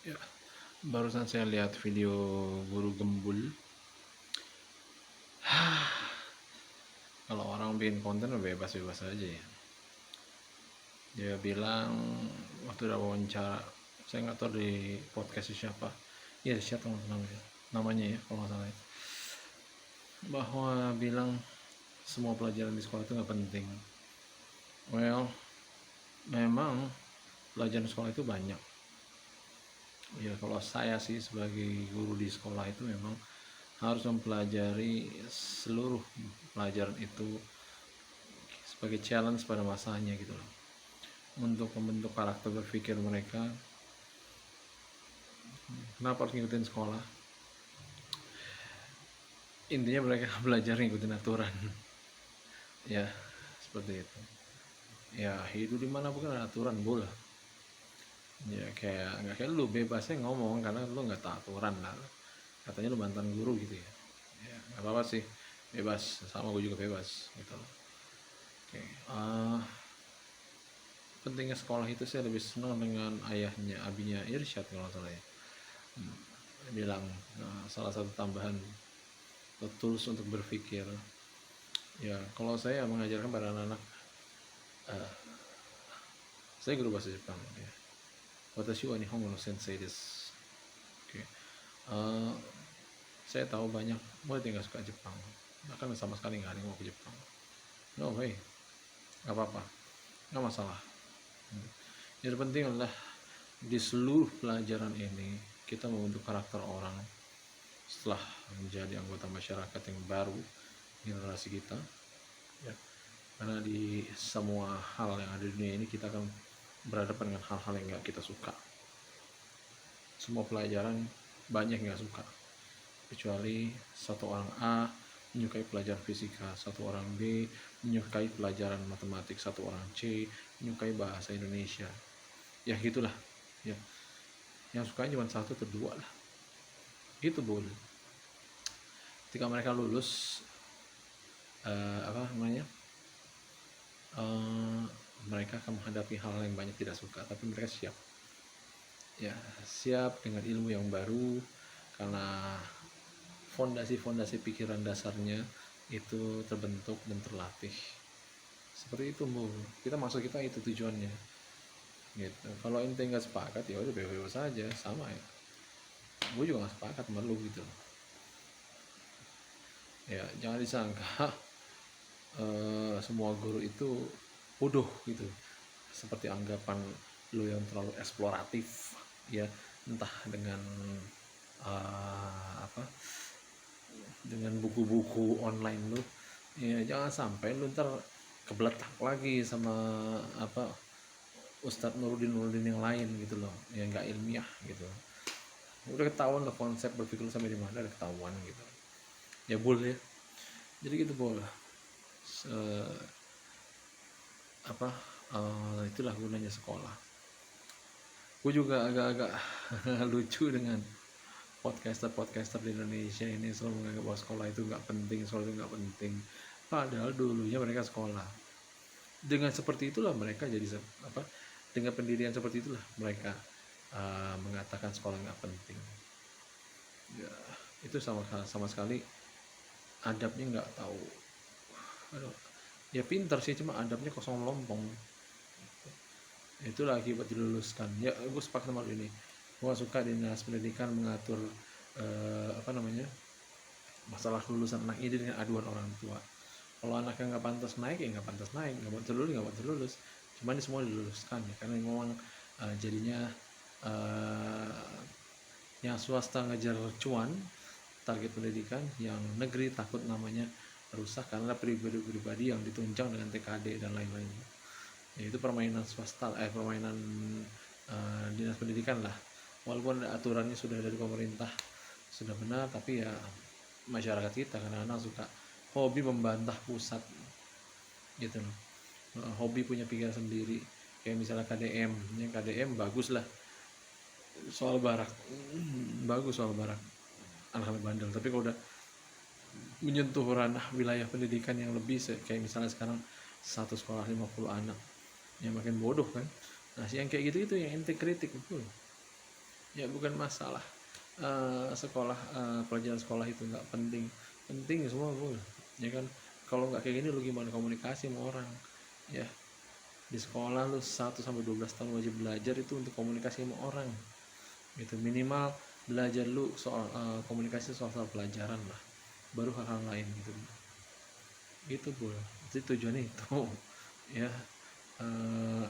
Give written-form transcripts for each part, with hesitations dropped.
Ya, barusan saya lihat video guru gembul. Kalau orang bikin konten bebas-bebas aja ya. Dia bilang waktu ada wawancara, saya nggak tahu di podcast siapa. Iya, siapa namanya ya kalau nggak salah ya. Bahwa bilang semua pelajaran di sekolah itu nggak penting. Well, memang pelajaran sekolah itu banyak. Ya kalau saya sih sebagai guru di sekolah itu memang harus mempelajari seluruh pelajaran itu sebagai challenge pada masanya gitu loh, untuk membentuk karakter berpikir mereka. Kenapa harus ngikutin sekolah? Intinya mereka belajar ngikutin aturan. Ya seperti itu. Ya hidup dimana bukan ada aturan bola. Ya kayak nggak kayak lu bebasnya ngomong karena lu nggak tahu aturan lah, katanya lu mantan guru gitu ya. Ya nggak apa-apa sih, bebas, sama gue juga bebas gitu loh. Oke, pentingnya sekolah itu saya lebih senang dengan ayahnya, abinya Irsyad kalau salah ya. Dia bilang salah satu tambahan tools untuk berpikir. Ya kalau saya mengajarkan pada anak-anak, uh, saya guru bahasa Jepang ya. Watashi wa nihongo no sensei desu. Oke. Saya tahu banyak murid yang gak suka Jepang, bahkan sama sekali nggak ada yang mau ke Jepang. No way, nggak apa-apa, nggak masalah. Yang penting adalah di seluruh pelajaran ini kita membentuk karakter orang setelah menjadi anggota masyarakat yang baru, generasi kita ya. Karena di semua hal yang ada di dunia ini kita akan berhadapan dengan hal-hal yang nggak kita suka. Semua pelajaran banyak yang nggak suka, kecuali satu orang A menyukai pelajaran fisika, satu orang B menyukai pelajaran matematik, satu orang C menyukai bahasa Indonesia. Ya gitulah ya, yang sukanya cuma satu atau dua lah, itu boleh. Ketika mereka lulus, mereka akan menghadapi hal yang banyak tidak suka, tapi mereka siap ya, siap dengan ilmu yang baru, karena fondasi-fondasi pikiran dasarnya itu terbentuk dan terlatih. Seperti itu Bu, kita masuk kita itu tujuannya gitu. Kalau ente nggak sepakat ya udah bebas saja, sama ya, gue juga nggak sepakat sama lu gitu. Ya jangan disangka semua guru itu bodoh gitu, seperti anggapan lu yang terlalu eksploratif ya, entah dengan dengan buku-buku online lu ya. Jangan sampai lu ntar kebeletak lagi sama Ustadz Nuruddin yang lain gitu loh, yang nggak ilmiah gitu. Udah ketahuan lah konsep berpikir lu sampai di mana, udah ketahuan gitu ya boleh ya. Jadi gitu boleh. Itulah gunanya sekolah. Gue juga agak-agak lucu dengan podcaster di Indonesia ini selalu menganggap bahwa sekolah itu nggak penting, sekolah itu nggak penting. Padahal dulunya mereka sekolah. Dengan seperti itulah mereka jadi dengan pendirian seperti itulah mereka mengatakan sekolah nggak penting. Ya, itu sama sekali adabnya nggak tahu. Aduh, ya pintar sih, cuma adabnya kosong lompong. Itulah akibat diluluskan. Ya gue sepakat sama ini. Gue suka dinas pendidikan mengatur masalah lulusan anak ini dengan aduan orang tua. Kalau anaknya nggak pantas naik ya nggak pantas naik, nggak pantas lulus. Cuman ini semua diluluskan ya, karena memang jadinya yang swasta ngejar cuan, target pendidikan, yang negeri takut namanya rusak karena pribadi-pribadi yang ditunjang dengan TKD dan lain-lain. Ya, itu permainan swasta, permainan dinas pendidikan lah. Walaupun aturannya sudah dari pemerintah sudah benar, tapi ya masyarakat kita kadang-kadang suka hobi membantah pusat gitu loh. Hobi punya pikiran sendiri, kayak misalnya KDM. Yang KDM bagus lah soal barak, bagus soal barak, anak-anak bandel. Tapi kalau udah menyentuh ranah wilayah pendidikan yang lebih, kayak misalnya sekarang satu sekolah 50 anak, yang makin bodoh kan. Nah yang kayak gitu itu yang ente kritik betul. Ya bukan masalah sekolah, pelajaran sekolah itu nggak penting, penting semua bro, ya kan. Kalau nggak kayak gini lu gimana komunikasi sama orang, ya. Di sekolah lu 1 sampai 12 tahun wajib belajar itu untuk komunikasi sama orang gitu, minimal belajar lu soal komunikasi soal pelajaran lah, baru hal-hal lain gitu gitu bro. Itu tujuannya itu ya. eh,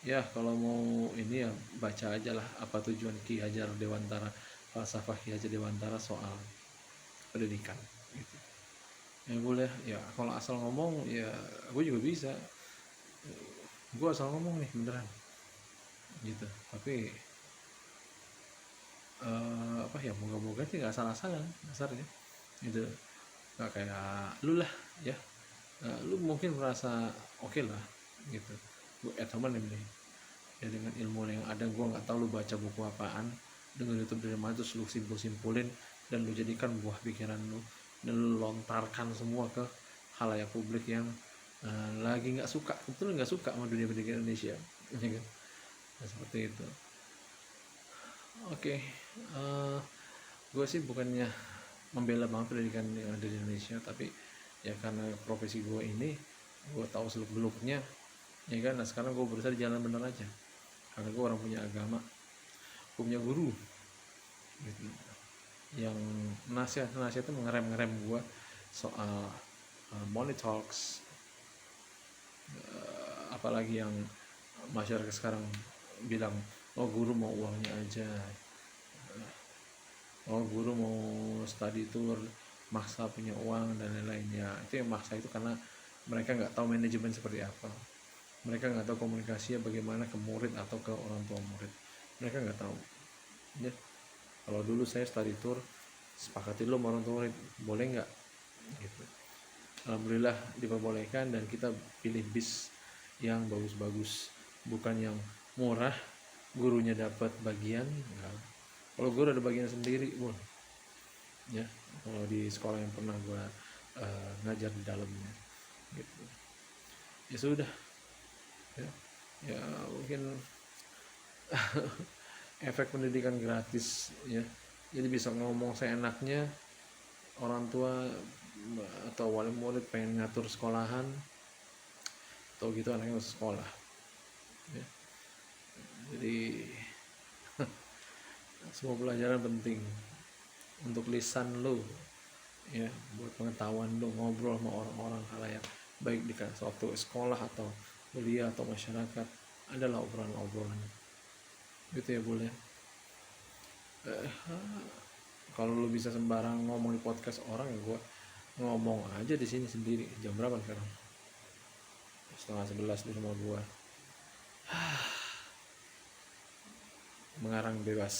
ya kalau mau ini ya baca aja lah apa tujuan Ki Hajar Dewantara, falsafah Ki Hajar Dewantara soal pendidikan gitu. Ya boleh ya, kalau asal ngomong ya gue juga bisa, gue asal ngomong nih beneran gitu. Tapi apa ya, moga-moga sih nggak salah-salah dasarnya gitu, nggak kayak lu lah ya. Lu mungkin merasa oke lah gitu, gue teman ini ya dengan ilmu yang ada, gue nggak tahu lu baca buku apaan, dengan YouTube dari mana terus lu simpulin dan lu jadikan buah pikiran lu dan lu lontarkan semua ke halayak publik yang lagi nggak suka, betul nggak suka sama dunia pendidikan Indonesia ya kan. Nah, seperti itu. Oke, gue sih bukannya membela banget pendidikan yang ada di Indonesia, tapi ya karena profesi gue ini gue tahu seluk beluknya ya kan. Nah sekarang gue berusaha di jalan bener aja, karena gue orang punya agama, gue punya guru gitu, yang nasihat itu ngerem gue soal money talks, apalagi yang masyarakat sekarang bilang oh guru mau uangnya aja, oh guru mau study tour maksa punya uang dan lain-lain. Ya itu yang maksa itu karena mereka nggak tahu manajemen seperti apa, mereka nggak tahu komunikasinya bagaimana ke murid atau ke orang tua murid, mereka nggak tahu ya. Kalau dulu saya study tour sepakati lo orang tua murid boleh nggak gitu, alhamdulillah diperbolehkan dan kita pilih bis yang bagus-bagus, bukan yang murah gurunya dapat bagian enggak. Kalau guru ada bagian sendiri boleh ya, kalau di sekolah yang pernah gue ngajar di dalamnya gitu. Ya sudah ya, ya mungkin efek pendidikan gratis ya, jadi bisa ngomong seenaknya. Orang tua atau wali murid pengen ngatur sekolahan atau gitu anaknya masuk sekolah ya. Jadi semua pelajaran penting untuk lisan lo ya, buat pengetahuan lo ngobrol sama orang-orang halayak, baik di suatu sekolah atau kuliah atau masyarakat, adalah obrolan-obrolan gitu ya boleh. Kalau lo bisa sembarang ngomong di podcast orang ya gue ngomong aja di sini sendiri. Jam berapa sekarang? 10:30 di rumah gue. Mengarang bebas.